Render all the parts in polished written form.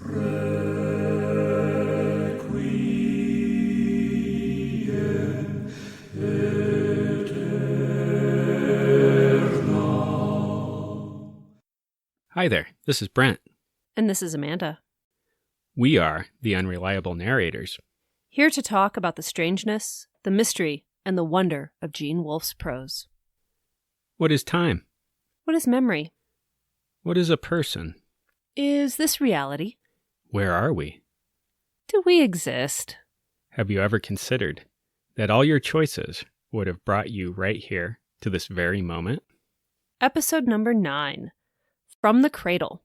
Hi there, this is Brent. And this is Amanda. We are the Unreliable Narrators. Here to talk about the strangeness, the mystery, and the wonder of Gene Wolfe's prose. What is time? What is memory? What is a person? Is this reality? Where are we? Do we exist? Have you ever considered that all your choices would have brought you right here to this very moment? Episode number 9, From the Cradle.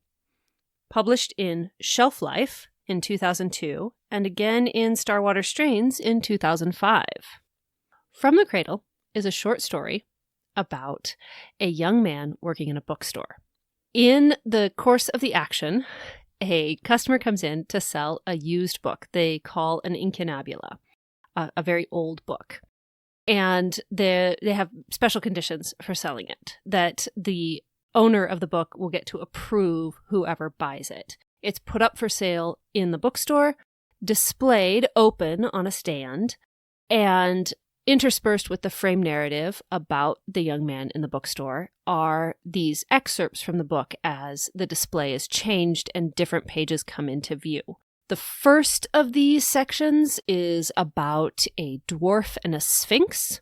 Published in Shelf Life in 2002, and again in Starwater Strains in 2005. From the Cradle is a short story about a young man working in a bookstore. In the course of the action, a customer comes in to sell a used book they call an incunabula, a very old book. And they have special conditions for selling it, that the owner of the book will get to approve whoever buys it. It's put up for sale in the bookstore, displayed open on a stand, and interspersed with the frame narrative about the young man in the bookstore are these excerpts from the book as the display is changed and different pages come into view. The first of these sections is about a dwarf and a sphinx.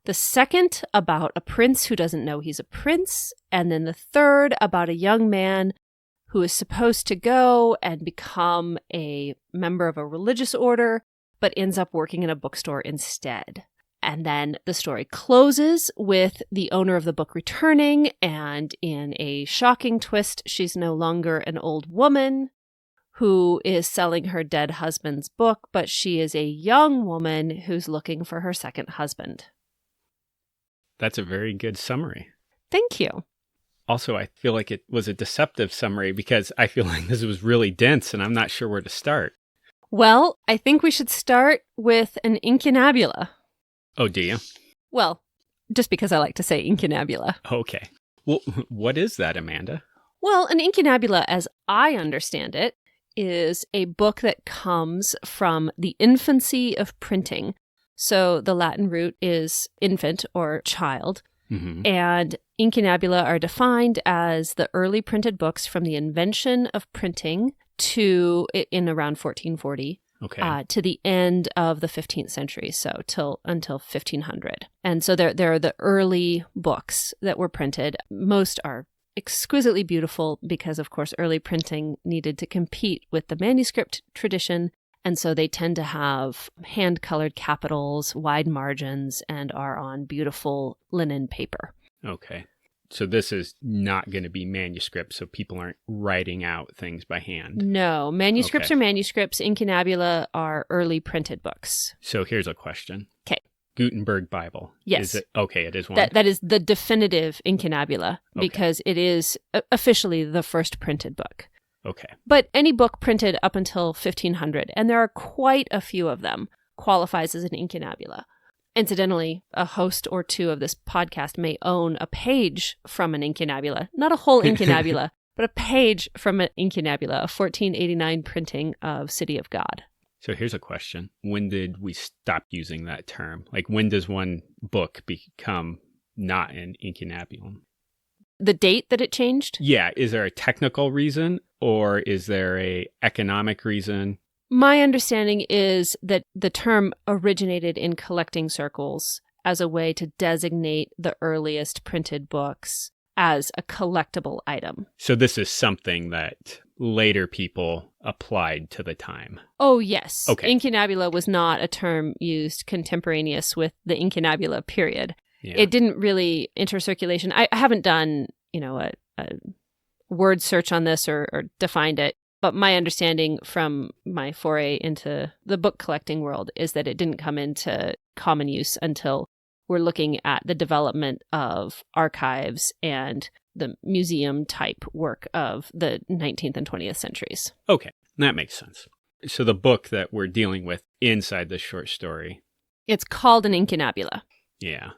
The second about a prince who doesn't know he's a prince. And then the third about a young man who is supposed to go and become a member of a religious order, but ends up working in a bookstore instead. And then the story closes with the owner of the book returning, and in a shocking twist, she's no longer an old woman who is selling her dead husband's book, but she is a young woman who's looking for her second husband. That's a very good summary. Thank you. Also, I feel like it was a deceptive summary because I feel like this was really dense and I'm not sure where to start. Well, I think we should start with an incunabula. Oh, do you? Well, just because I like to say incunabula. Okay. Well, what is that, Amanda? Well, an incunabula, as I understand it, is a book that comes from the infancy of printing. So the Latin root is infant or child. Mm-hmm. And incunabula are defined as the early printed books from the invention of printing to in around 1440. Okay. To the end of the 15th century, so until 1500. And so there are the early books that were printed. Most are exquisitely beautiful because, of course, early printing needed to compete with the manuscript tradition. And so they tend to have hand-colored capitals, wide margins, and are on beautiful linen paper. Okay. So this is not going to be manuscript, so people aren't writing out things by hand. No, manuscripts are manuscripts. Incunabula are early printed books. So here's a question. Okay. Gutenberg Bible. Yes. Is it? Okay, it is one. That is the definitive incunabula because it is officially the first printed book. Okay. But any book printed up until 1500, and there are quite a few of them, qualifies as an incunabula. Incidentally, a host or two of this podcast may own a page from an incunabula. Not a whole incunabula, but a page from an incunabula, a 1489 printing of City of God. So here's a question. When did we stop using that term? Like, when does one book become not an incunabulum? The date that it changed? Yeah. Is there a technical reason or is there a economic reason? My understanding is that the term originated in collecting circles as a way to designate the earliest printed books as a collectible item. So this is something that later people applied to the time. Oh, yes. Okay. Incunabula was not a term used contemporaneous with the incunabula period. Yeah. It didn't really enter circulation. I haven't done, a word search on this or defined it. But my understanding from my foray into the book collecting world is that it didn't come into common use until we're looking at the development of archives and the museum type work of the 19th and 20th centuries. Okay, that makes sense. So the book that we're dealing with inside this short story. It's called an incunabula. Yeah.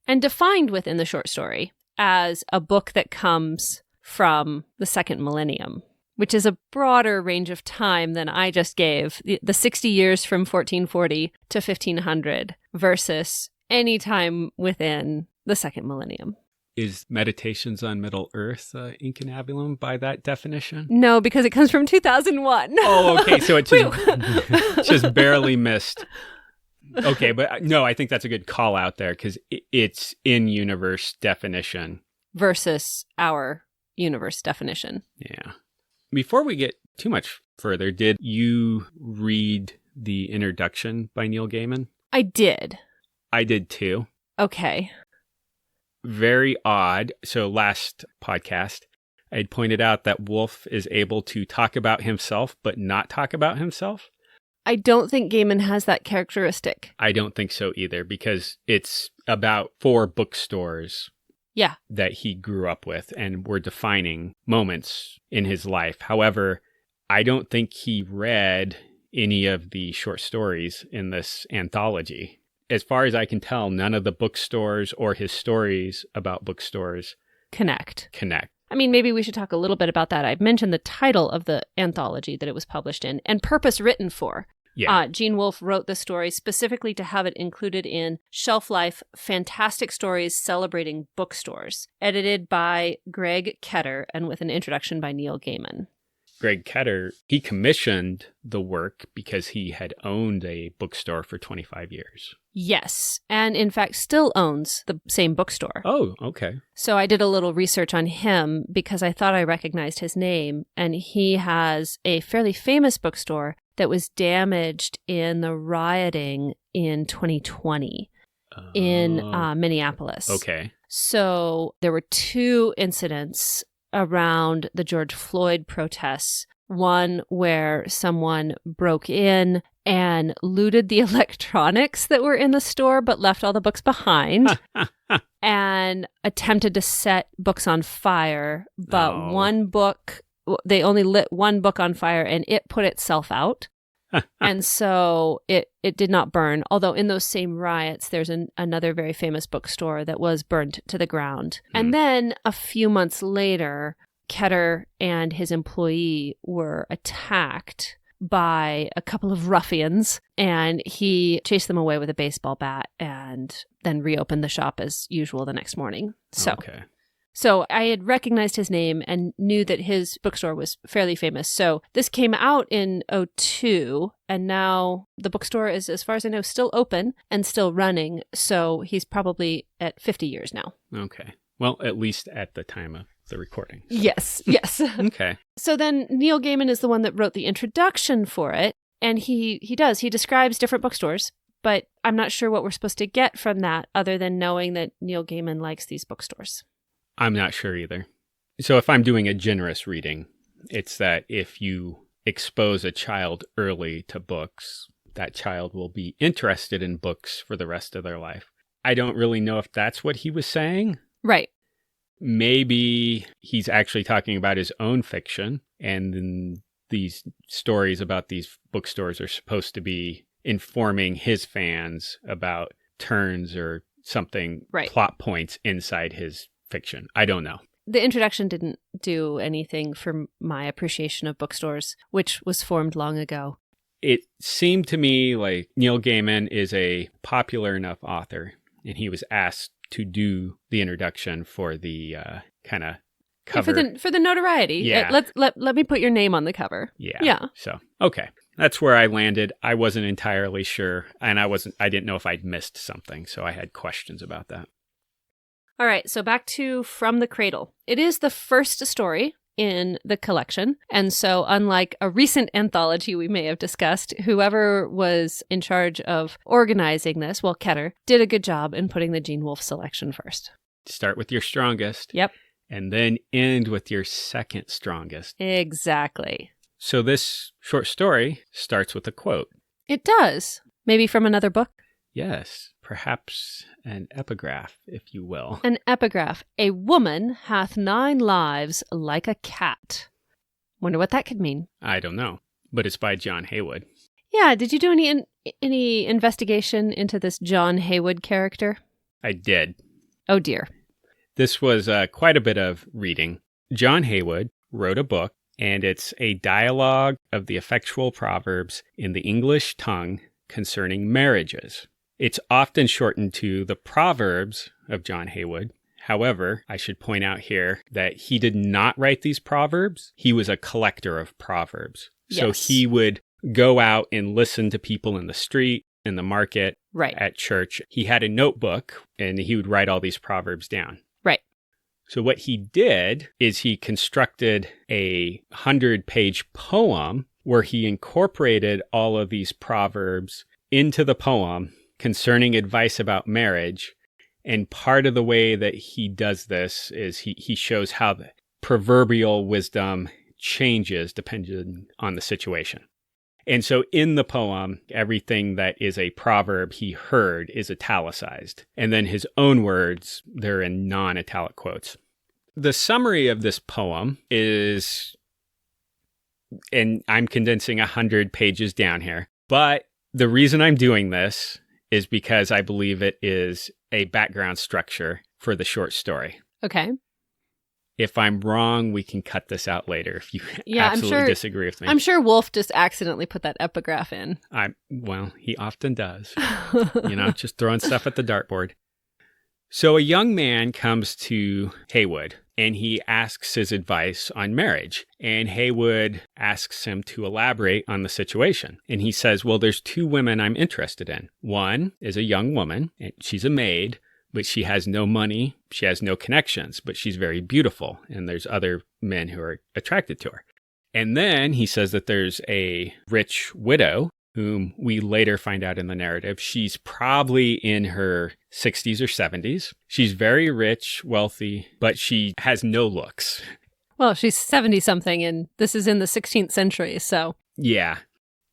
And defined within the short story as a book that comes from the second millennium which is a broader range of time than I just gave, the 60 years from 1440 to 1500 versus any time within the second millennium. Is Meditations on Middle Earth incunabulum by that definition? No, because it comes from 2001. Oh, okay. So it just barely missed. Okay, but no, I think that's a good call out there because it's in-universe definition. Versus our universe definition. Yeah. Before we get too much further, did you read the introduction by Neil Gaiman? I did. I did too. Okay. Very odd. So last podcast, I had pointed out that Wolfe is able to talk about himself, but not talk about himself. I don't think Gaiman has that characteristic. I don't think so either, because it's about 4 bookstores that he grew up with and were defining moments in his life. However, I don't think he read any of the short stories in this anthology. As far as I can tell, none of the bookstores or his stories about bookstores connect. I mean, maybe we should talk a little bit about that. I've mentioned the title of the anthology that it was published in and purpose written for. Yeah. Gene Wolfe wrote the story specifically to have it included in Shelf Life Fantastic Stories Celebrating Bookstores, edited by Greg Ketter and with an introduction by Neil Gaiman. Greg Ketter, he commissioned the work because he had owned a bookstore for 25 years. Yes, and in fact still owns the same bookstore. Oh, okay. So I did a little research on him because I thought I recognized his name, and he has a fairly famous bookstore that was damaged in the rioting in 2020 in Minneapolis. Okay. So there were 2 incidents around the George Floyd protests. One where someone broke in and looted the electronics that were in the store, but left all the books behind and attempted to set books on fire. But they only lit one book on fire and it put itself out. And so it did not burn. Although in those same riots, there's another very famous bookstore that was burned to the ground. And then a few months later, Ketter and his employee were attacked by a couple of ruffians, and he chased them away with a baseball bat and then reopened the shop as usual the next morning. So I had recognized his name and knew that his bookstore was fairly famous. So this came out in 2002, and now the bookstore is, as far as I know, still open and still running. So he's probably at 50 years now. Okay. Well, at least at the time of the recording. Yes. Okay. So then Neil Gaiman is the one that wrote the introduction for it. And he describes different bookstores, but I'm not sure what we're supposed to get from that other than knowing that Neil Gaiman likes these bookstores. I'm not sure either. So if I'm doing a generous reading, it's that if you expose a child early to books, that child will be interested in books for the rest of their life. I don't really know if that's what he was saying. Right. Maybe he's actually talking about his own fiction, and then these stories about these bookstores are supposed to be informing his fans about turns or something, plot points inside his fiction. I don't know. The introduction didn't do anything for my appreciation of bookstores, which was formed long ago. It seemed to me like Neil Gaiman is a popular enough author, and he was asked to do the introduction for the kind of cover. For the notoriety. Yeah. Let me put your name on the cover. Yeah. So, okay. That's where I landed. I wasn't entirely sure, and I didn't know if I'd missed something, so I had questions about that. All right, so back to From the Cradle. It is the first story in the collection, and so unlike a recent anthology we may have discussed, whoever was in charge of organizing this, Ketter, did a good job in putting the Gene Wolfe selection first. Start with your strongest. Yep. And then end with your second strongest. Exactly. So this short story starts with a quote. It does. Maybe from another book? Yes, perhaps an epigraph, if you will. An epigraph. A woman hath 9 lives like a cat. Wonder what that could mean. I don't know, but it's by John Haywood. Yeah, did you do any investigation into this John Haywood character? I did. Oh dear. This was quite a bit of reading. John Haywood wrote a book and it's a dialogue of the effectual proverbs in the English tongue concerning marriages. It's often shortened to the Proverbs of John Heywood. However, I should point out here that he did not write these proverbs. He was a collector of proverbs. Yes. So he would go out and listen to people in the street, in the market, at church. He had a notebook and he would write all these proverbs down. Right. So what he did is he constructed a 100-page poem where he incorporated all of these proverbs into the poem concerning advice about marriage. And part of the way that he does this is he shows how the proverbial wisdom changes depending on the situation. And so in the poem, everything that is a proverb he heard is italicized. And then his own words, they're in non-italic quotes. The summary of this poem is, and I'm condensing 100 pages down here, but the reason I'm doing this is because I believe it is a background structure for the short story. Okay. If I'm wrong, we can cut this out later if you absolutely disagree with me. I'm sure Wolfe just accidentally put that epigraph in. Well, he often does. Just throwing stuff at the dartboard. So a young man comes to Heywood and he asks his advice on marriage. And Heywood asks him to elaborate on the situation. And he says, well, there's two women I'm interested in. One is a young woman, and she's a maid, but she has no money. She has no connections, but she's very beautiful. And there's other men who are attracted to her. And then he says that there's a rich widow whom we later find out in the narrative. She's probably in her 60s or 70s. She's very rich, wealthy, but she has no looks. Well, she's 70-something, and this is in the 16th century, so... Yeah.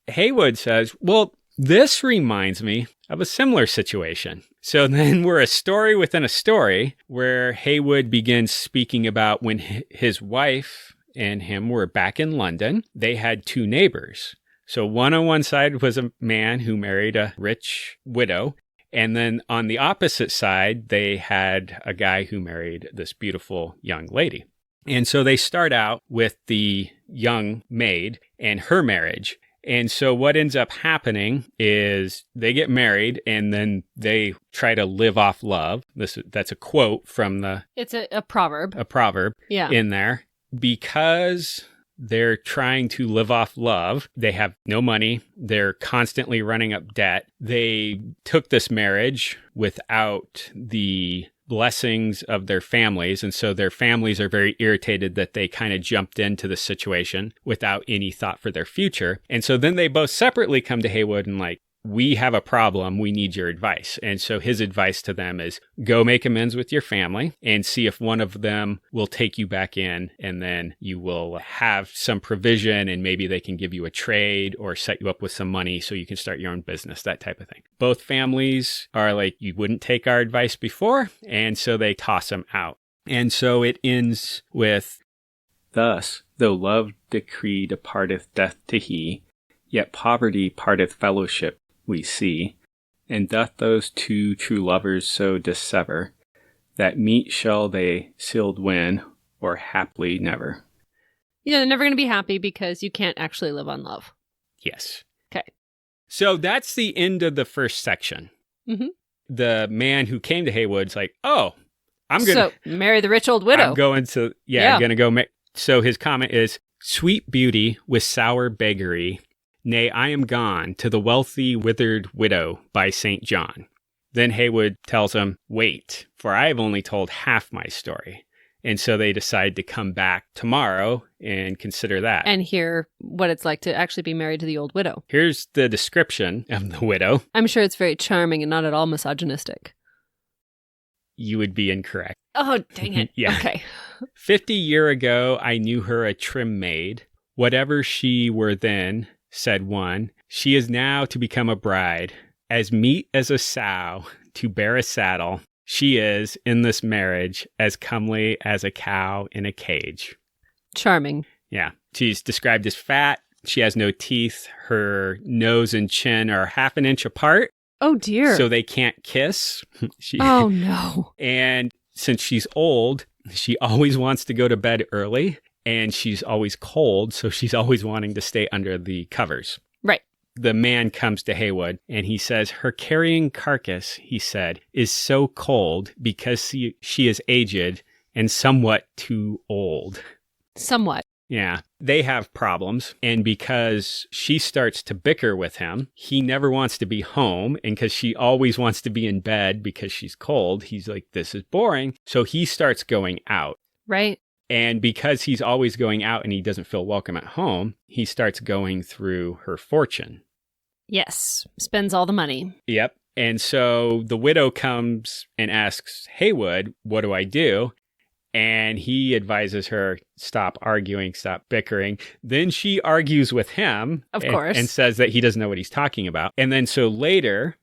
Heywood says, well, this reminds me of a similar situation. So then we're a story within a story where Heywood begins speaking about when his wife and him were back in London. They had two neighbors. So one on one side was a man who married a rich widow. And then on the opposite side, they had a guy who married this beautiful young lady. And so they start out with the young maid and her marriage. And so what ends up happening is they get married and then they try to live off love. That's a quote from the... It's a proverb. A proverb in there. Because they're trying to live off love. They have no money. They're constantly running up debt. They took this marriage without the blessings of their families. And so their families are very irritated that they kind of jumped into the situation without any thought for their future. And so then they both separately come to Heywood and like, we have a problem. We need your advice. And so his advice to them is go make amends with your family and see if one of them will take you back in, and then you will have some provision and maybe they can give you a trade or set you up with some money so you can start your own business, that type of thing. Both families are like, you wouldn't take our advice before. And so they toss him out. And so it ends with, thus, though love decree departeth death to he, yet poverty parteth fellowship, we see, and doth those two true lovers so dissever, that meet shall they sealed win, or haply never. Yeah, they're never going to be happy because you can't actually live on love. Yes. Okay. So that's the end of the first section. Mm-hmm. The man who came to Heywood's like, oh, I'm going to... So, marry the rich old widow. I'm going to... I'm going to go... So his comment is, sweet beauty with sour beggary, nay, I am gone to the wealthy withered widow by St. John. Then Heywood tells him, wait, for I have only told half my story. And so they decide to come back tomorrow and consider that. And hear what it's like to actually be married to the old widow. Here's the description of the widow. I'm sure it's very charming and not at all misogynistic. You would be incorrect. Oh, dang it. Yeah. Okay. 50 year ago, I knew her a trim maid. Whatever she were then, said one, she is now to become a bride, as meet as a sow to bear a saddle. She is, in this marriage, as comely as a cow in a cage. Charming. Yeah. She's described as fat. She has no teeth. Her nose and chin are half an inch apart. Oh, dear. So they can't kiss. Oh, no. And since she's old, she always wants to go to bed early. and she's always cold, so she's always wanting to stay under the covers. Right. The man comes to Haywood and he says, her carrying carcass, he said, is so cold because she is aged and somewhat too old. Somewhat. Yeah. They have problems. And because she starts to bicker with him, he never wants to be home. And because she always wants to be in bed because she's cold, he's like, this is boring. So he starts going out. Right. And because he's always going out and he doesn't feel welcome at home, he starts going through her fortune. Yes. Spends all the money. Yep. And so the widow comes and asks Haywood, what do I do? And he advises her, stop arguing, stop bickering. Then she argues with him. Of course. And says that he doesn't know what he's talking about. And then so later,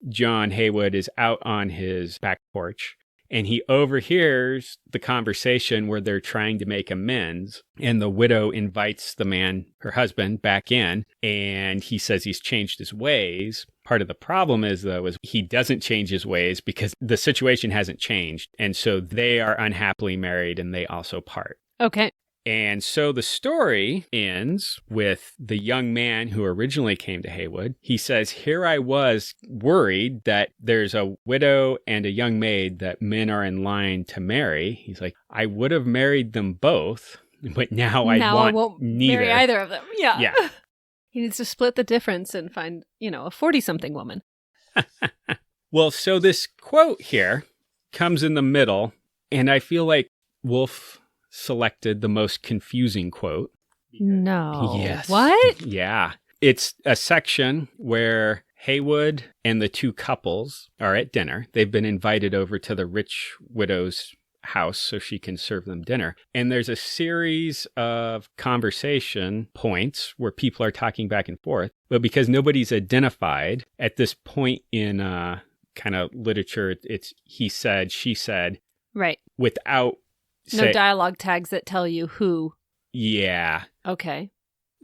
John Haywood is out on his back porch. And he overhears the conversation where they're trying to make amends. And the widow invites the man, her husband, back in. And he says he's changed his ways. Part of the problem is, though, is he doesn't change his ways because the situation hasn't changed. And so they are unhappily married and they also part. Okay. And so the story ends with the young man who originally came to Haywood. He says, here I was worried that there's a widow and a young maid that men are in line to marry. He's like, I would have married them both, but now I won't neither. Marry either of them. Yeah. Yeah. He needs to split the difference and find, a 40-something woman. Well, so this quote here comes in the middle, and I feel like Wolfe selected the most confusing quote. No. Yes. What? Yeah. It's a section where Haywood and the two couples are at dinner. They've been invited over to the rich widow's house so she can serve them dinner. And there's a series of conversation points where people are talking back and forth. But because nobody's identified at this point in kind of literature, it's he said, she said. Right. Without no dialogue tags that tell you who. Yeah. Okay.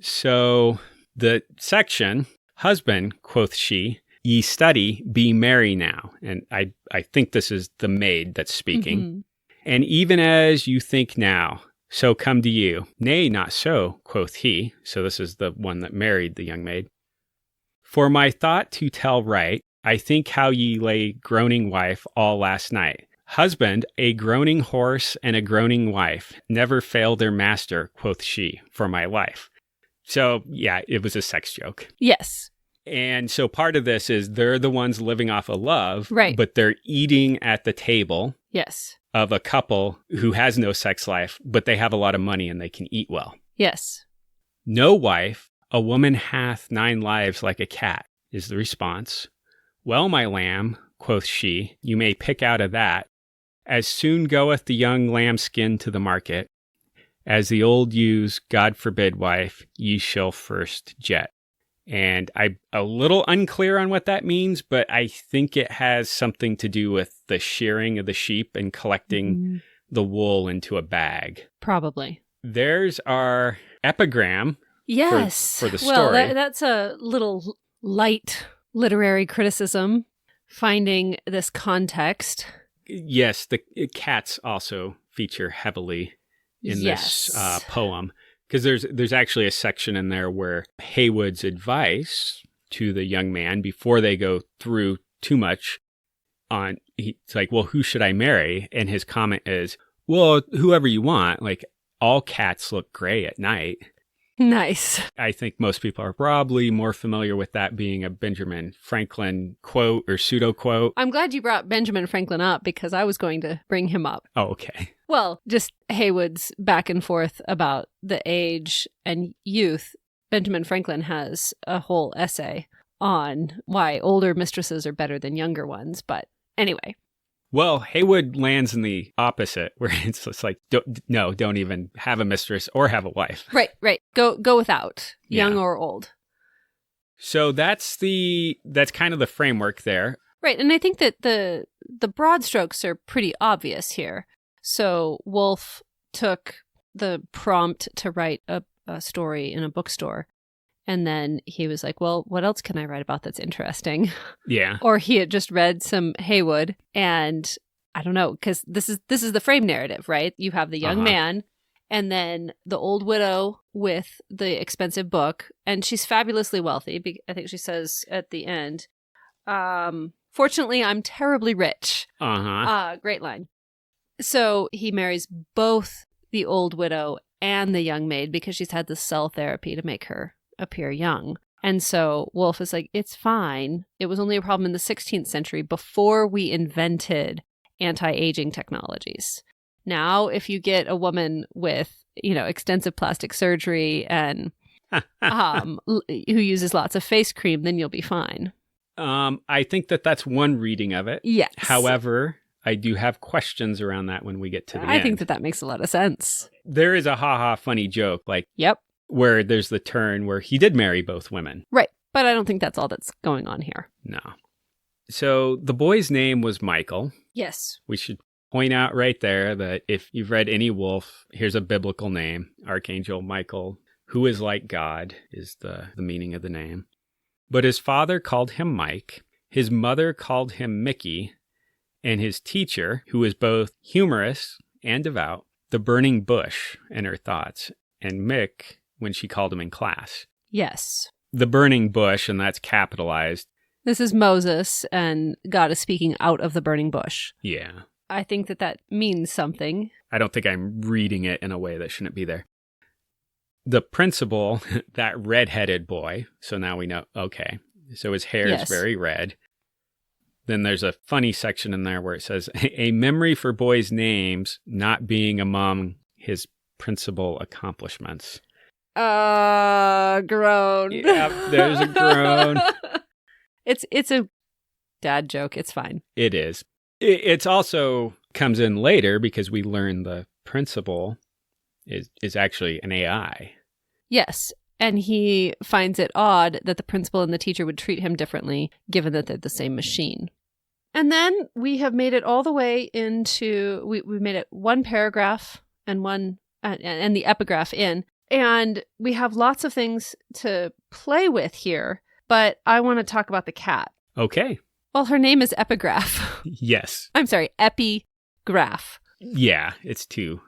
So the section, husband, quoth she, ye study, be merry now. And I think this is the maid that's speaking. Mm-hmm. And even as you think now, so come to you. Nay, not so, quoth he. So this is the one that married the young maid. For my thought to tell right, I think how ye lay groaning wife all last night. Husband, a groaning horse and a groaning wife never fail their master, quoth she, for my life. So, yeah, it was a sex joke. Yes. And so part of this is they're the ones living off of love, right? But they're eating at the table. Yes. Of a couple who has no sex life, but they have a lot of money and they can eat well. Yes. No wife, a woman hath 9 lives like a cat, is the response. Well, my lamb, quoth she, you may pick out of that. As soon goeth the young lambskin to the market, as the old ewes, God forbid, wife, ye shall first jet. And I'm a little unclear on what that means, but I think it has something to do with the shearing of the sheep and collecting the wool into a bag. Probably. There's our epigram. Yes. For the story. Well, that's a little light literary criticism, finding this context. Yes, the cats also feature heavily in this poem. Because there's actually a section in there where Haywood's advice to the young man before they go through too much on, it's like, well, who should I marry? And his comment is, well, whoever you want. Like, all cats look gray at night. Nice. I think most people are probably more familiar with that being a Benjamin Franklin quote or pseudo quote. I'm glad you brought Benjamin Franklin up because I was going to bring him up. Oh, okay. Well, just Haywood's back and forth about the age and youth. Benjamin Franklin has a whole essay on why older mistresses are better than younger ones. But anyway. Well, Haywood lands in the opposite, where it's just like, don't even have a mistress or have a wife. Right. Go without, young or old. So that's kind of the framework there. Right, and I think that the broad strokes are pretty obvious here. So Wolfe took the prompt to write a story in a bookstore, and then he was like, well, what else can I write about that's interesting? Yeah. Or he had just read some Haywood, and I don't know, because this is the frame narrative, right? You have the young man, And then the old widow with the expensive book. And she's fabulously wealthy. I think she says at the end, fortunately, I'm terribly rich. Great line. So he marries both the old widow and the young maid because she's had the cell therapy to make her appear young. And so Wolfe is like, it's fine. It was only a problem in the 16th century before we invented anti-aging technologies. Now, if you get a woman with, extensive plastic surgery and who uses lots of face cream, then you'll be fine. I think that's one reading of it. Yes. However, I do have questions around that when we get to the end. I think that makes a lot of sense. There is a ha-ha funny joke, Yep. Where there's the turn where he did marry both women. Right. But I don't think that's all that's going on here. No. So the boy's name was Michael. Yes. We should point out right there that if you've read any Wolfe, here's a biblical name, Archangel Michael, who is like God, is the meaning of the name. But his father called him Mike, his mother called him Mickey, and his teacher, who was both humorous and devout, the burning bush in her thoughts, and Mick when she called him in class. Yes. The burning bush, and that's capitalized. This is Moses, and God is speaking out of the burning bush. Yeah. I think that means something. I don't think I'm reading it in a way that shouldn't be there. The principal, that red-headed boy, so now we know, okay, so his hair is very red. Then there's a funny section in there where it says, a memory for boys' names not being among his principal accomplishments. Groan. Yeah, there's a groan. It's a dad joke. It's fine. It is. It's also comes in later because we learn the principal is actually an AI. Yes. And he finds it odd that the principal and the teacher would treat him differently, given that they're the same machine. And then we have made it all the way into, we made it one paragraph and the epigraph in. And we have lots of things to play with here, but I want to talk about the cat. Okay. Well, her name is Epigraph. Yes. I'm sorry, Epigraph. Yeah, it's two.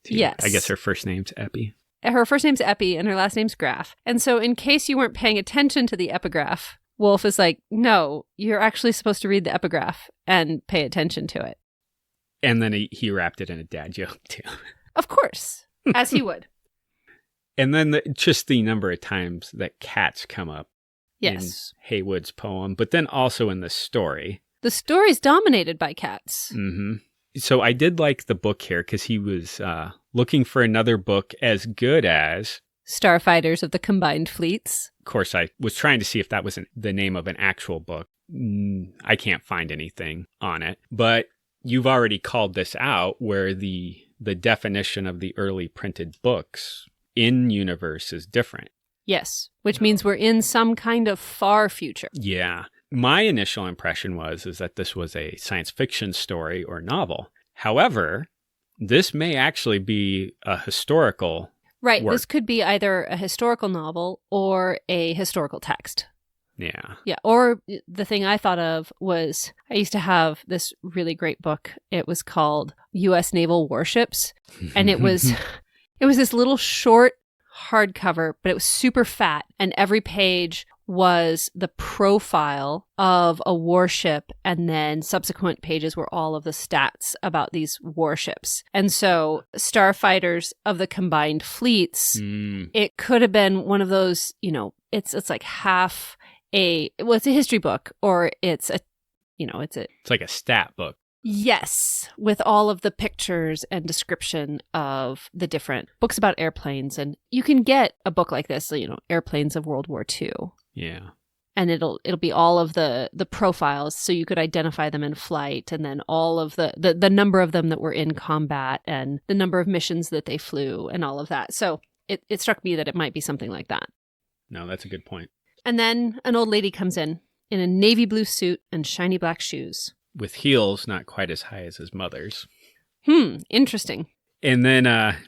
Yes. I guess her first name's Epi. Her first name's Epi and her last name's Graph. And so in case you weren't paying attention to the epigraph, Wolfe is like, no, you're actually supposed to read the epigraph and pay attention to it. And then he wrapped it in a dad joke, too. Of course, as he would. And then just the number of times that cats come up in Heywood's poem, but then also in the story. The story's dominated by cats. Mm-hmm. So I did like the book here because he was looking for another book as good as Starfighters of the Combined Fleets. Of course, I was trying to see if that was the name of an actual book. I can't find anything on it. But you've already called this out where the definition of the early printed books in universe is different. Yes, which means we're in some kind of far future. Yeah. My initial impression is that this was a science fiction story or novel. However, this may actually be a historical work. This could be either a historical novel or a historical text. Yeah. Yeah. Or the thing I thought of was I used to have this really great book. It was called U.S. Naval Warships. And it was this little short hardcover, but it was super fat. And every page was the profile of a warship, and then subsequent pages were all of the stats about these warships. And so Starfighters of the Combined Fleets, it could have been one of those, it's like half it's a history book, or it's like a stat book. Yes, with all of the pictures and description of the different books about airplanes. And you can get a book like this, Airplanes of World War II. Yeah. And it'll be all of the profiles, so you could identify them in flight, and then all of the number of them that were in combat, and the number of missions that they flew, and all of that. So it struck me that it might be something like that. No, that's a good point. And then an old lady comes in a navy blue suit and shiny black shoes. With heels not quite as high as his mother's. Interesting. And then a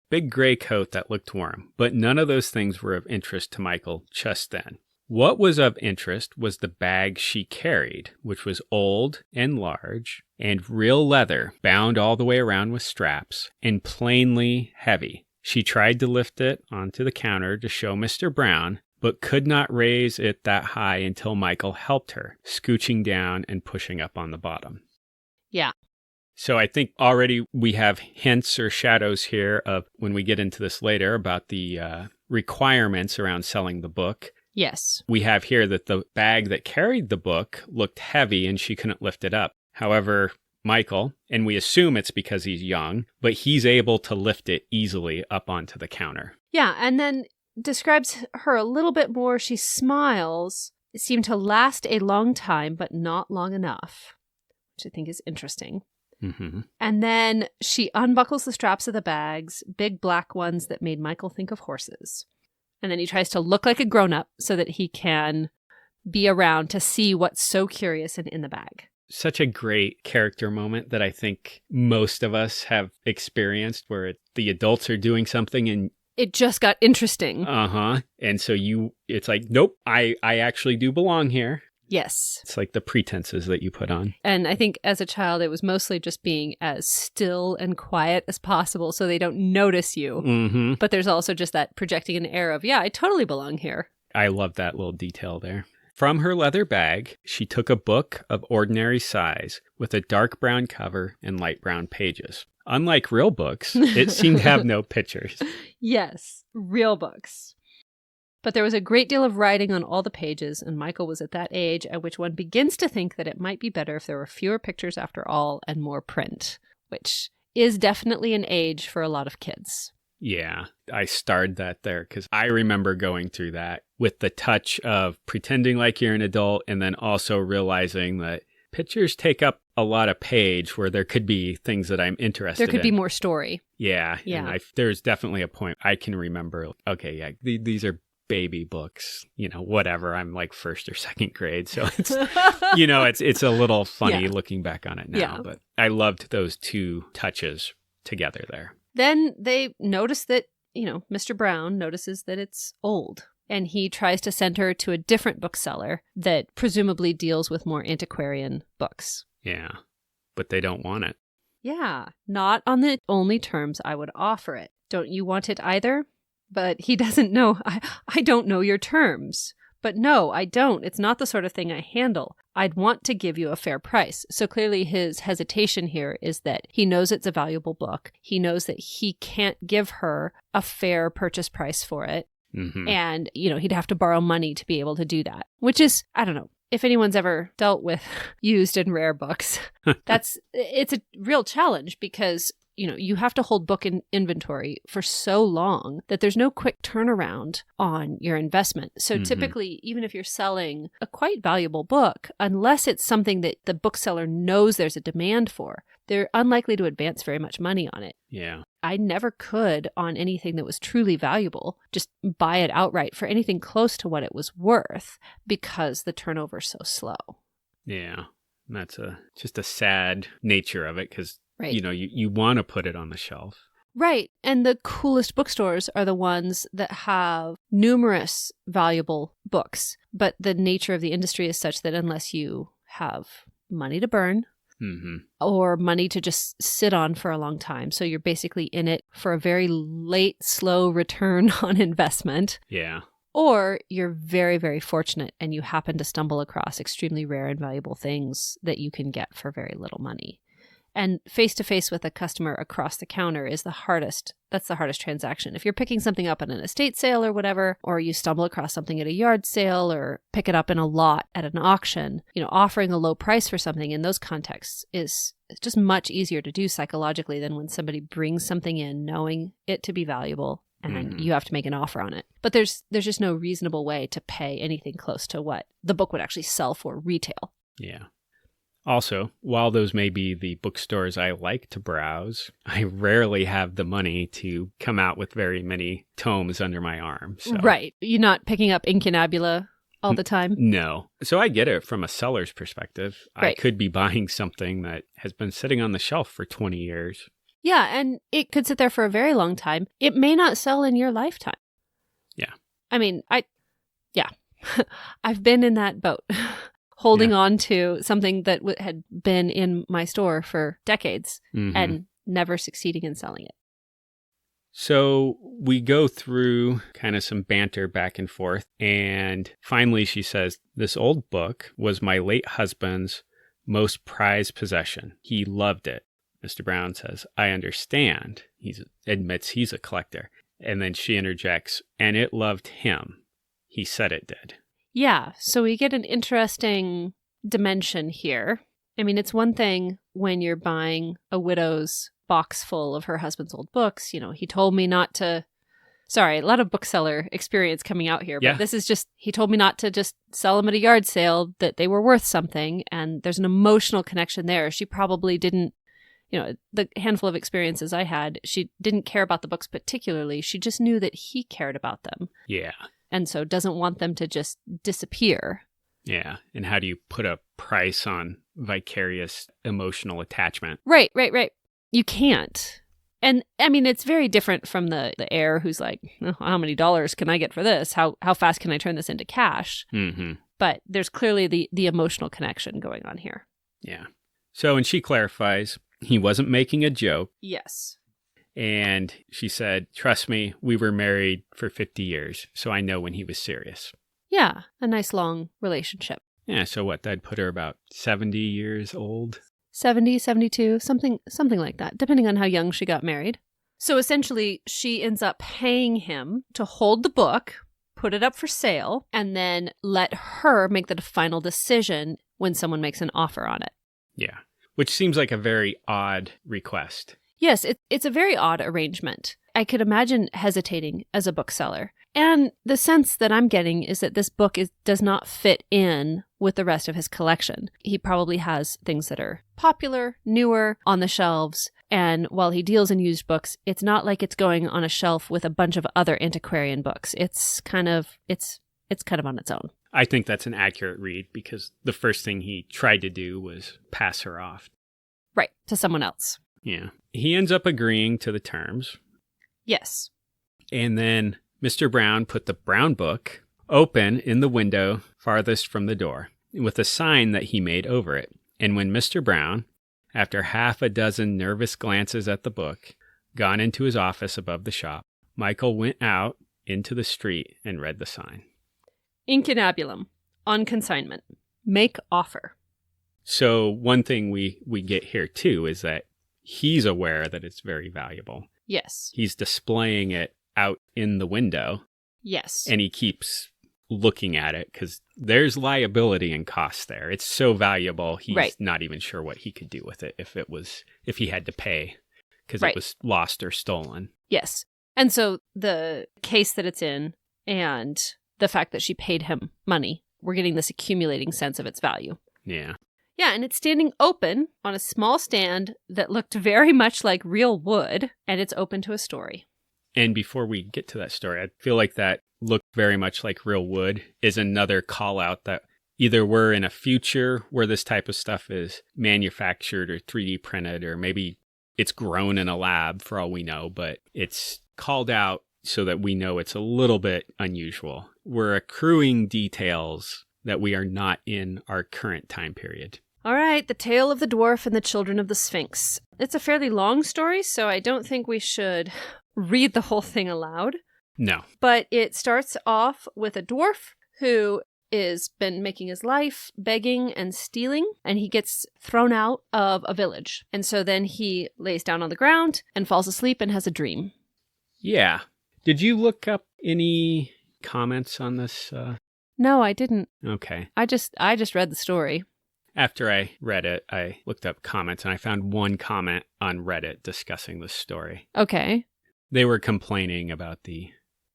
big gray coat that looked warm. But none of those things were of interest to Michael just then. What was of interest was the bag she carried, which was old and large and real leather, bound all the way around with straps, and plainly heavy. She tried to lift it onto the counter to show Mr. Brown, but could not raise it that high until Michael helped her, scooching down and pushing up on the bottom. Yeah. So I think already we have hints or shadows here of, when we get into this later, about the requirements around selling the book. Yes. We have here that the bag that carried the book looked heavy and she couldn't lift it up. However, Michael, and we assume it's because he's young, but he's able to lift it easily up onto the counter. Yeah, and then describes her a little bit more. She smiles. It seemed to last a long time, but not long enough, which I think is interesting. Mm-hmm. And then she unbuckles the straps of the bags, big black ones that made Michael think of horses. And then he tries to look like a grown-up so that he can be around to see what's so curious and in the bag. Such a great character moment that I think most of us have experienced, where the adults are doing something and it just got interesting. And so it's like, nope, I actually do belong here. Yes. It's like the pretenses that you put on. And I think as a child, it was mostly just being as still and quiet as possible so they don't notice you. Mm-hmm. But there's also just that projecting an air of, yeah, I totally belong here. I love that little detail there. From her leather bag, she took a book of ordinary size with a dark brown cover and light brown pages. Unlike real books, it seemed to have no pictures. Yes, real books. But there was a great deal of writing on all the pages, and Michael was at that age at which one begins to think that it might be better if there were fewer pictures after all and more print, which is definitely an age for a lot of kids. Yeah, I starred that there because I remember going through that with the touch of pretending like you're an adult and then also realizing that pictures take up a lot of page where there could be things that I'm interested in. There could be more story. Yeah. And there's definitely a point I can remember, okay, yeah, these are baby books, whatever. I'm like first or second grade. So it's, it's a little funny looking back on it now, but I loved those two touches together there. Then they notice that, Mr. Brown notices that it's old, and he tries to send her to a different bookseller that presumably deals with more antiquarian books. Yeah, but they don't want it. Yeah, not on the only terms I would offer it. Don't you want it either? But he doesn't know. I don't know your terms. But no, I don't. It's not the sort of thing I handle. I'd want to give you a fair price. So clearly his hesitation here is that he knows it's a valuable book. He knows that he can't give her a fair purchase price for it. Mm-hmm. And, he'd have to borrow money to be able to do that, which is, I don't know. If anyone's ever dealt with used and rare books, it's a real challenge because you have to hold book in inventory for so long that there's no quick turnaround on your investment. So typically, even if you're selling a quite valuable book, unless it's something that the bookseller knows there's a demand for, they're unlikely to advance very much money on it. Yeah. I never could, on anything that was truly valuable, just buy it outright for anything close to what it was worth because the turnover's so slow. Yeah. That's just a sad nature of it because right. You want to put it on the shelf. Right. And the coolest bookstores are the ones that have numerous valuable books. But the nature of the industry is such that unless you have money to burn or money to just sit on for a long time, so you're basically in it for a very late, slow return on investment. Yeah. Or you're very, very fortunate and you happen to stumble across extremely rare and valuable things that you can get for very little money. And face-to-face with a customer across the counter is the hardest. That's the hardest transaction. If you're picking something up at an estate sale or whatever, or you stumble across something at a yard sale or pick it up in a lot at an auction, offering a low price for something in those contexts is just much easier to do psychologically than when somebody brings something in knowing it to be valuable and you have to make an offer on it. But there's just no reasonable way to pay anything close to what the book would actually sell for retail. Yeah. Also, while those may be the bookstores I like to browse, I rarely have the money to come out with very many tomes under my arm. So. Right. You're not picking up Incunabula all the time? No. So I get it from a seller's perspective. Right. I could be buying something that has been sitting on the shelf for 20 years. Yeah, and it could sit there for a very long time. It may not sell in your lifetime. Yeah. I mean, I've been in that boat, holding on to something that had been in my store for decades and never succeeding in selling it. So we go through kind of some banter back and forth. And finally she says, "This old book was my late husband's most prized possession. He loved it." Mr. Brown says, "I understand." He admits he's a collector. And then she interjects, "And it loved him. He said it did." Yeah, so we get an interesting dimension here. I mean, it's one thing when you're buying a widow's box full of her husband's old books. You know, he told me not to... Sorry, a lot of bookseller experience coming out here. But this is just, he told me not to just sell them at a yard sale, that they were worth something. And there's an emotional connection there. She probably didn't, you know, the handful of experiences I had, she didn't care about the books particularly. She just knew that he cared about them. Yeah. And so doesn't want them to just disappear. Yeah. And how do you put a price on vicarious emotional attachment? Right. You can't. And I mean, it's very different from the heir who's like, oh, how many dollars can I get for this? How fast can I turn this into cash? Mm-hmm. But there's clearly the emotional connection going on here. Yeah. So, and she clarifies, he wasn't making a joke. Yes. And she said, "Trust me, we were married for 50 years, so I know when he was serious." Yeah, a nice long relationship. Yeah, so what, that'd put her about 70 years old? 70, 72, something like that, depending on how young she got married. So essentially, she ends up paying him to hold the book, put it up for sale, and then let her make the final decision when someone makes an offer on it. Yeah, which seems like a very odd request. Yes, it's a very odd arrangement. I could imagine hesitating as a bookseller. And the sense that I'm getting is that this book does not fit in with the rest of his collection. He probably has things that are popular, newer, on the shelves. And while he deals in used books, it's not like it's going on a shelf with a bunch of other antiquarian books. It's kind of on its own. I think that's an accurate read because the first thing he tried to do was pass her off. Right, to someone else. Yeah. He ends up agreeing to the terms. Yes. And then Mr. Brown put the brown book open in the window farthest from the door with a sign that he made over it. And when Mr. Brown, after half a dozen nervous glances at the book, gone into his office above the shop, Michael went out into the street and read the sign. Incunabulum, on consignment, make offer. So one thing we get here too is that he's aware that it's very valuable. Yes. He's displaying it out in the window. Yes. And he keeps looking at it because there's liability and cost there. It's so valuable, he's not even sure what he could do with it if he had to pay because it was lost or stolen. Yes. And so the case that it's in and the fact that she paid him money, we're getting this accumulating sense of its value. Yeah. Yeah, and it's standing open on a small stand that looked very much like real wood, and it's open to a story. And before we get to that story, I feel like that looked very much like real wood is another call out that either we're in a future where this type of stuff is manufactured or 3D printed, or maybe it's grown in a lab for all we know, but it's called out so that we know it's a little bit unusual. We're accruing details that we are not in our current time period. All right, The Tale of the Dwarf and the Children of the Sphinx. It's a fairly long story, so I don't think we should read the whole thing aloud. No. But it starts off with a dwarf who has been making his life begging and stealing, and he gets thrown out of a village. And so then he lays down on the ground and falls asleep and has a dream. Yeah. Did you look up any comments on this? No, I didn't. Okay. I just read the story. After I read it, I looked up comments and I found one comment on Reddit discussing this story. Okay. They were complaining about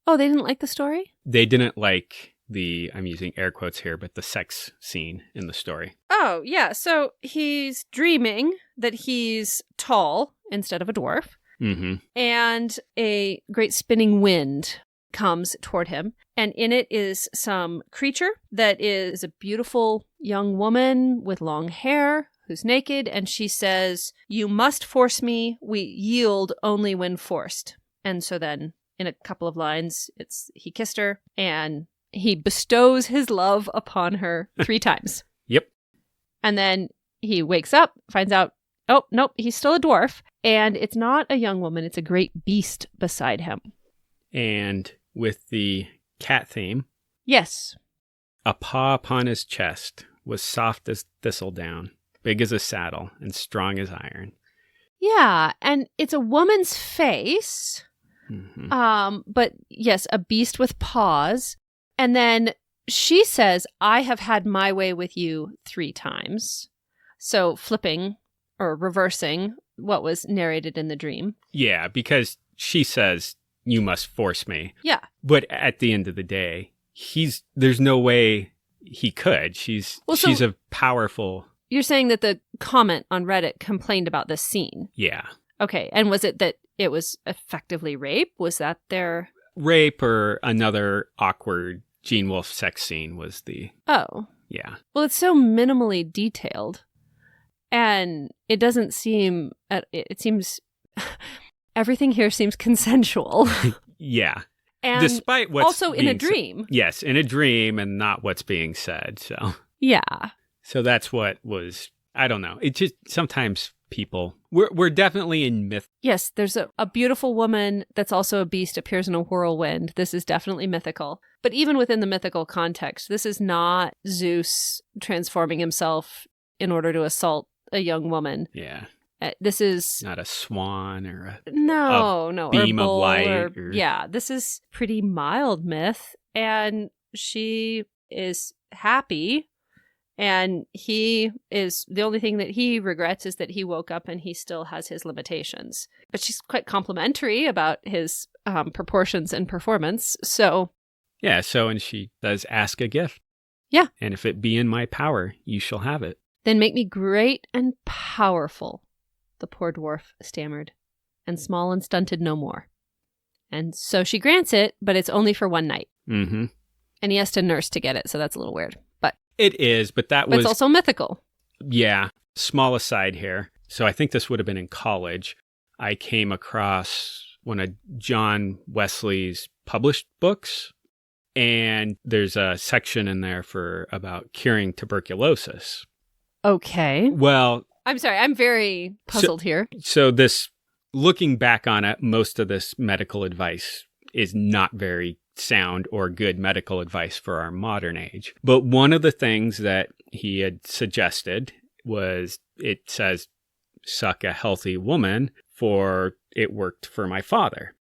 Oh, they didn't like the story? They didn't like I'm using air quotes here, but the sex scene in the story. Oh, yeah. So he's dreaming that he's tall instead of a dwarf. Mm-hmm. And a great spinning wind comes toward him. And in it is some creature that is a beautiful young woman with long hair who's naked. And she says, "You must force me. We yield only when forced." And so then in a couple of lines, he kissed her and he bestows his love upon her 3 times. Yep. And then he wakes up, finds out, oh, nope, he's still a dwarf. And it's not a young woman, it's a great beast beside him. And with the cat theme. Yes. A paw upon his chest was soft as thistledown, big as a saddle, and strong as iron. Yeah, and it's a woman's face. Mm-hmm. But yes, a beast with paws. And then she says, I have had my way with you 3 times. So flipping or reversing what was narrated in the dream. Yeah, because she says, you must force me. Yeah. But at the end of the day, there's no way he could. She's a powerful... You're saying that the comment on Reddit complained about this scene. Yeah. Okay. And was it that it was effectively rape? Was that their... Rape or another awkward Gene Wolfe sex scene was the... Oh. Yeah. Well, it's so minimally detailed. And it doesn't seem... It seems... Everything here seems consensual. Yeah. And despite what's also in a dream. Yes, in a dream and not what's being said. So yeah. So that's what was, I don't know. It just sometimes people, we're definitely in myth. Yes, there's a beautiful woman that's also a beast appears in a whirlwind. This is definitely mythical. But even within the mythical context, this is not Zeus transforming himself in order to assault a young woman. Yeah. This is not a swan or a beam of light. Yeah, this is pretty mild myth, and she is happy, and he is the only thing that he regrets is that he woke up and he still has his limitations. But she's quite complimentary about his proportions and performance. So yeah, and she does ask a gift. Yeah, and if it be in my power, you shall have it. Then make me great and powerful. The poor dwarf stammered, and small and stunted no more. And so she grants it, but it's only for 1 night. Mm-hmm. And he has to nurse to get it, so that's a little weird. But it is, but it's also mythical. Yeah. Small aside here. So I think this would have been in college. I came across one of John Wesley's published books, and there's a section in there about curing tuberculosis. Okay. Well... I'm sorry, I'm very puzzled here. So this, looking back on it, most of this medical advice is not very sound or good medical advice for our modern age. But one of the things that he had suggested was, it says, suck a healthy woman, for it worked for my father.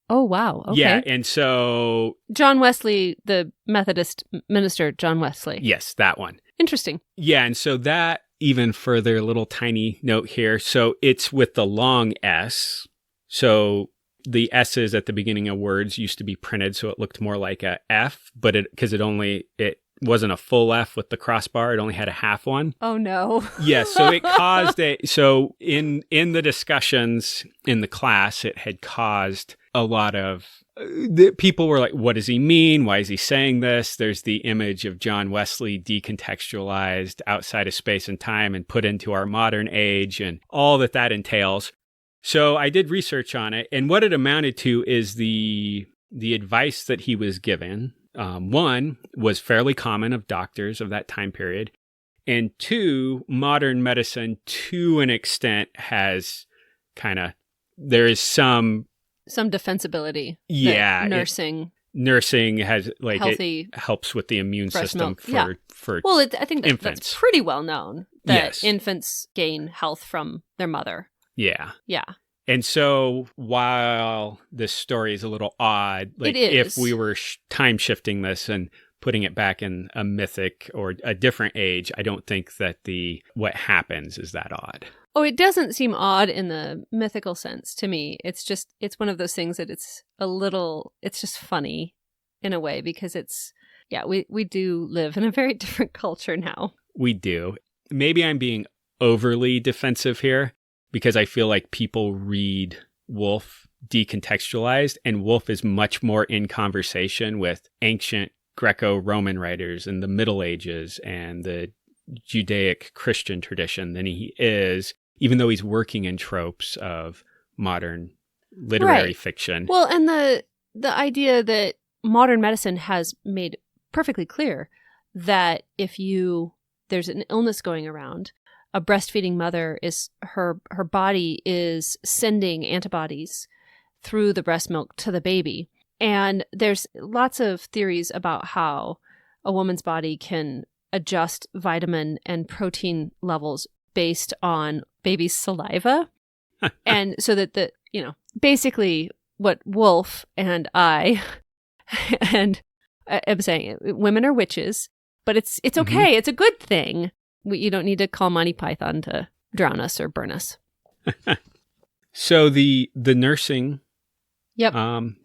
Oh, wow. Okay. Yeah, and so... John Wesley, the Methodist minister, John Wesley. Yes, that one. Interesting. Yeah, and so that... Even further, little tiny note here. So it's with the long S. So the S's at the beginning of words used to be printed so it looked more like a F, but because it wasn't a full F with the crossbar, it only had a half one. Oh no. Yeah, so it caused so in the discussions in the class, it had caused a lot of people were like, what does he mean? Why is he saying this? There's the image of John Wesley decontextualized outside of space and time and put into our modern age and all that entails. So I did research on it, and what it amounted to is the advice that he was given. 1 was fairly common of doctors of that time period, and 2, modern medicine to an extent has there is some defensibility. Yeah. Nursing has healthy, it helps with the immune system for well, I think infants. That's pretty well known that yes. infants gain health from their mother. Yeah. Yeah. And so while this story is a little odd, it is. If we were time shifting this and putting it back in a mythic or a different age, I don't think that what happens is that odd. Oh, it doesn't seem odd in the mythical sense to me. It's one of those things that it's just funny in a way because we do live in a very different culture now. We do. Maybe I'm being overly defensive here because I feel like people read Wolfe decontextualized, and Wolfe is much more in conversation with ancient Greco-Roman writers in the Middle Ages and the Judaic Christian tradition than he is, even though he's working in tropes of modern literary fiction. Well, and the idea that modern medicine has made perfectly clear that if there's an illness going around, a breastfeeding mother her body is sending antibodies through the breast milk to the baby. And there's lots of theories about how a woman's body can adjust vitamin and protein levels based on baby's saliva. And so that basically what Wolfe and I and I'm saying, women are witches, but it's okay. It's a good thing. You don't need to call Monty Python to drown us or burn us. So the nursing Yep.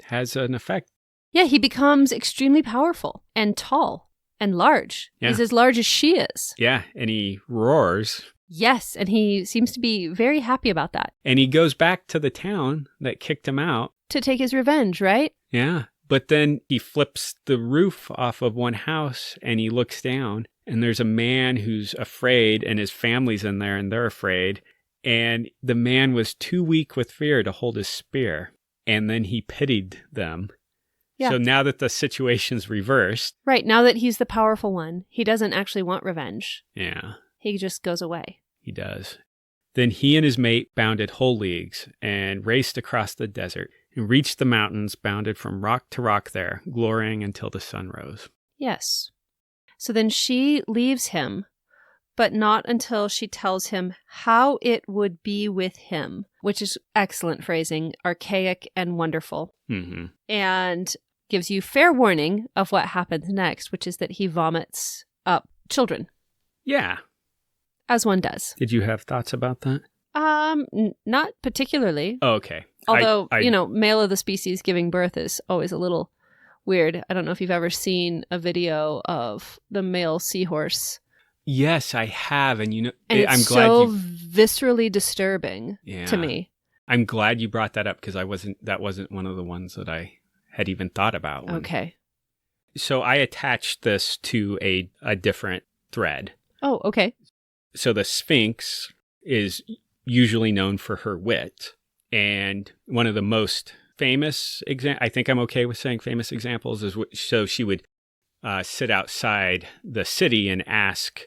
has an effect. Yeah, he becomes extremely powerful and tall and large. Yeah. He's as large as she is. Yeah, and he roars. Yes, and he seems to be very happy about that. And he goes back to the town that kicked him out. To take his revenge, right? Yeah, but then he flips the roof off of one house and he looks down and there's a man who's afraid and his family's in there and they're afraid. And the man was too weak with fear to hold his spear. And then he pitied them. Yeah. So now that the situation's reversed. Right, now that he's the powerful one, he doesn't actually want revenge. Yeah. He just goes away. He does. Then he and his mate bounded whole leagues and raced across the desert and reached the mountains, bounded from rock to rock there, glorying until the sun rose. Yes. So then she leaves him, but not until she tells him how it would be with him, which is excellent phrasing, archaic and wonderful. Mm-hmm. And gives you fair warning of what happens next, which is that he vomits up children. Yeah. As one does. Did you have thoughts about that? Not particularly. Oh, okay. Although, male of the species giving birth is always a little weird. I don't know if you've ever seen a video of the male seahorse. Yes, I have. And and I'm glad so viscerally disturbing to me. I'm glad you brought that up because that wasn't one of the ones that I had even thought about. Okay. So I attached this to a different thread. Oh, okay. So the Sphinx is usually known for her wit. And one of the most famous, I think I'm okay with saying famous examples, is so she would sit outside the city and ask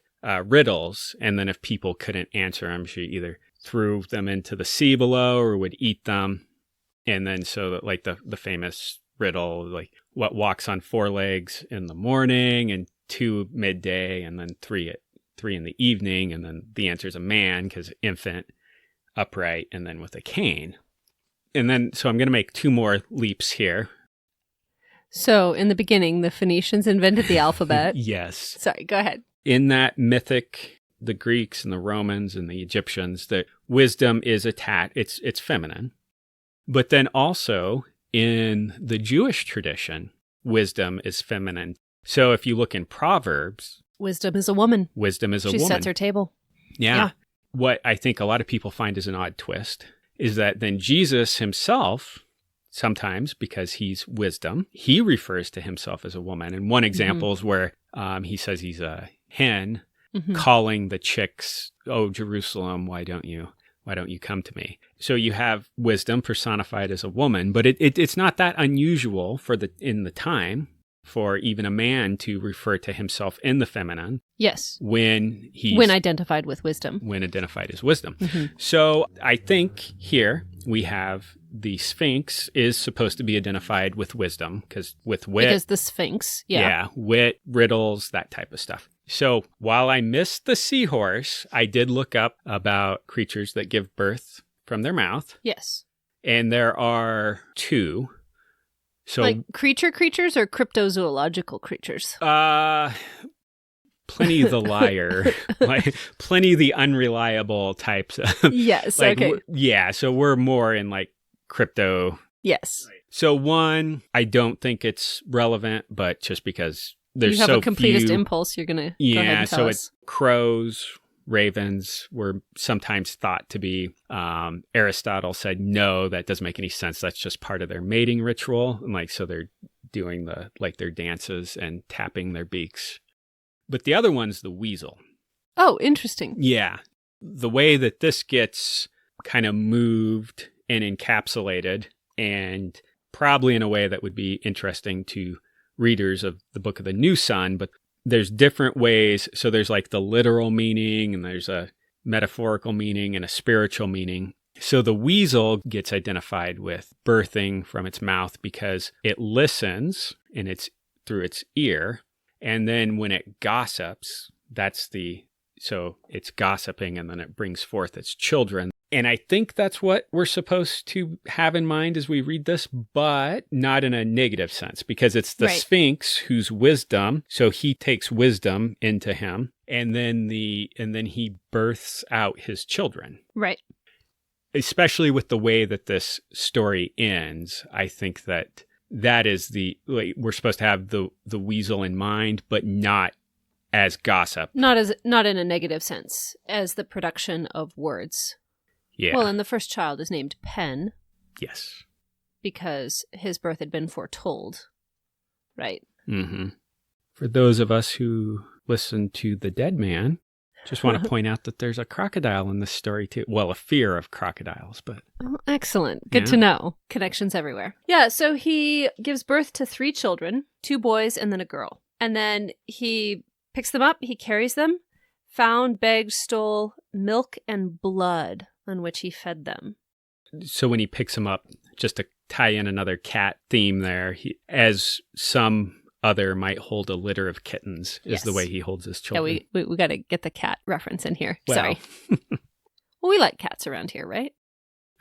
riddles. And then if people couldn't answer them, she either threw them into the sea below or would eat them. And then so like the famous riddle, like what walks on 4 legs in the morning and 2 midday and then 3 in the evening. And then the answer is a man because infant, upright, and then with a cane. And then, so I'm going to make 2 more leaps here. So in the beginning, the Phoenicians invented the alphabet. Yes. Sorry, go ahead. In that mythic, the Greeks and the Romans and the Egyptians, the wisdom is it's feminine. But then also in the Jewish tradition, wisdom is feminine. So if you look in Proverbs, wisdom is a woman. Wisdom is a woman. She sets her table. Yeah. What I think a lot of people find is an odd twist is that then Jesus himself, sometimes because he's wisdom, he refers to himself as a woman. And one example is where he says he's a hen calling the chicks, "Oh, Jerusalem, why don't you come to me?" So you have wisdom personified as a woman, but it's not that unusual in the time for even a man to refer to himself in the feminine. Yes. When identified with wisdom. When identified as wisdom. So I think here we have the Sphinx is supposed to be identified with wisdom because with wit. Because the Sphinx, Yeah, wit, riddles, that type of stuff. So while I missed the seahorse, I did look up about creatures that give birth from their mouth. Yes. And there are 2. So, like creatures or cryptozoological creatures? Plenty the liar, like plenty the unreliable types of. Yes, like, okay. Yeah, so we're more in like crypto. Yes. So one, I don't think it's relevant, but just because there's so few. You have a completist impulse, you're going to go ahead and tell us. It's crows. Ravens were sometimes thought to be, Aristotle said, no, that doesn't make any sense. That's just part of their mating ritual. And so they're doing their dances and tapping their beaks. But the other one's the weasel. Oh, interesting. Yeah. The way that this gets kind of moved and encapsulated and probably in a way that would be interesting to readers of the Book of the New Sun, but there's different ways. So there's like the literal meaning, and there's a metaphorical meaning and a spiritual meaning. So the weasel gets identified with birthing from its mouth because it listens and it's through its ear. And then when it gossips, so it's gossiping, and then it brings forth its children. And I think that's what we're supposed to have in mind as we read this, but not in a negative sense, because it's the Sphinx whose wisdom, so he takes wisdom into him, and then he births out his children. Right. Especially with the way that this story ends, I think that is we're supposed to have the weasel in mind, but not as gossip. Not in a negative sense, as the production of words. Yeah. Well, and the first child is named Pen. Yes. Because his birth had been foretold. Right. Mm-hmm. For those of us who listen to The Dead Man, just want to point out that there's a crocodile in this story too. Well, a fear of crocodiles, but... Oh, excellent. Good to know. Connections everywhere. Yeah, so he gives birth to 3 children, 2 boys and then a girl. And then he picks them up, he carries them, found, begged, stole milk and blood on which he fed them. So when he picks them up, just to tie in another cat theme there, as some other might hold a litter of kittens is the way he holds his children. Yeah, we got to get the cat reference in here. Well. Sorry. Well, we like cats around here, right?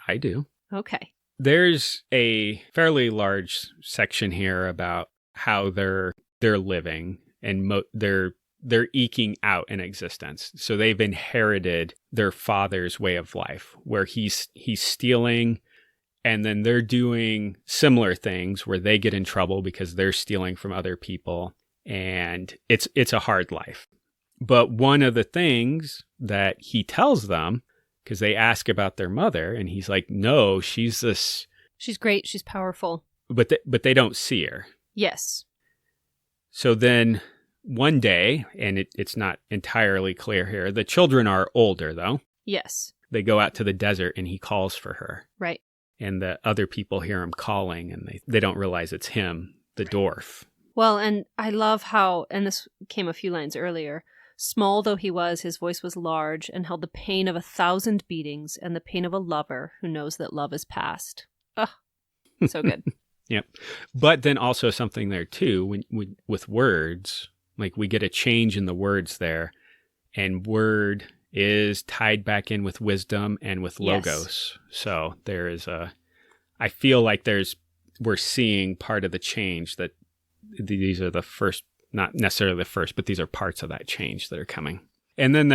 I do. Okay. There's a fairly large section here about how they're living and they're eking out an existence. So they've inherited their father's way of life, where he's stealing, and then they're doing similar things where they get in trouble because they're stealing from other people, and it's a hard life. But one of the things that he tells them, because they ask about their mother, and he's like, no, she's great, she's powerful. But they don't see her. Yes. So then one day, and it's not entirely clear here, the children are older, though. Yes. They go out to the desert, and he calls for her. Right. And the other people hear him calling, and they don't realize it's him, the dwarf. Well, and I love how, and this came a few lines earlier, small though he was, his voice was large and held the pain of 1,000 beatings and the pain of a lover who knows that love is past. Ugh, so good. Yep. But then also something there too, when with words, like we get a change in the words there, and word is tied back in with wisdom and with logos. Yes. So there is I feel like we're seeing part of the change, that these are the first, not necessarily the first, but these are parts of that change that are coming. And then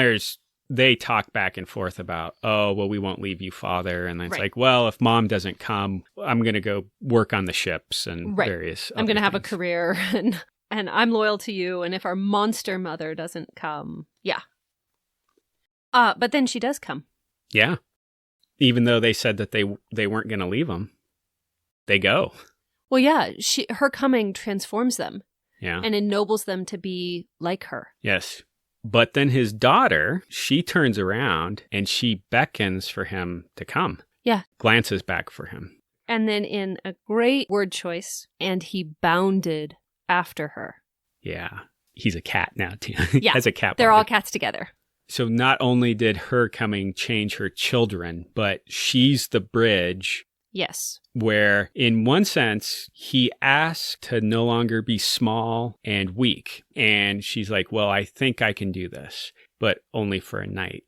they talk back and forth about, oh, well, we won't leave you, Father. And then it's like, well, if Mom doesn't come, I'm going to go work on the ships and various I'm going to have a things. career and I'm loyal to you. And if our monster mother doesn't come, yeah. But then she does come. Yeah. Even though they said that they weren't going to leave him, they go. Well, yeah, her coming transforms them. Yeah. And ennobles them to be like her. Yes. But then his daughter, she turns around and she beckons for him to come. Yeah. Glances back for him. And then in a great word choice, and he bounded after her. Yeah. He's a cat now, too. Yeah. As a cat. They're all cats together. So not only did her coming change her children, but she's the bridge. Yes. Where, in one sense, he asked to no longer be small and weak. And she's like, well, I think I can do this, but only for a night.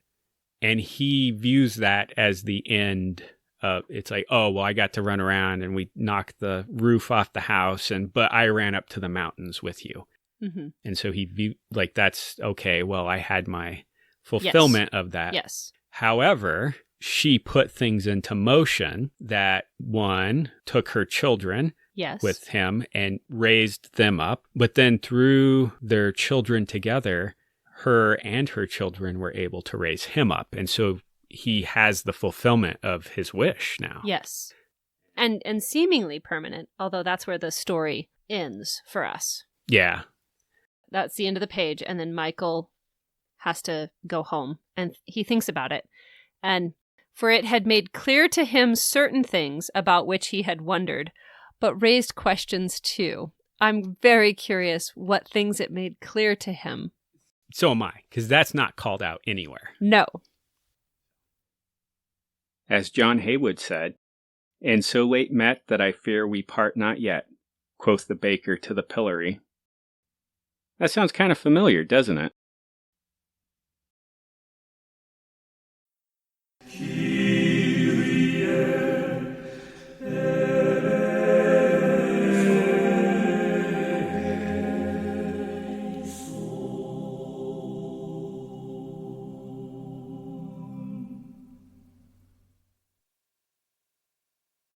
And he views that as the end of, it's like, oh, well, I got to run around and we knocked the roof off the house, but I ran up to the mountains with you. Mm-hmm. And so he viewed, like, that's okay. Well, I had my fulfillment of that. Yes. However, she put things into motion that, one, took her children with him and raised them up. But then through their children together, her and her children were able to raise him up. And so he has the fulfillment of his wish now. Yes. And seemingly permanent, although that's where the story ends for us. Yeah. That's the end of the page. And then Michael has to go home. And he thinks about it. And for it had made clear to him certain things about which he had wondered, but raised questions too. I'm very curious what things it made clear to him. So am I, because that's not called out anywhere. No. As John Heywood said, "And so late met that I fear we part not yet," quoth the baker to the pillory. That sounds kind of familiar, doesn't it?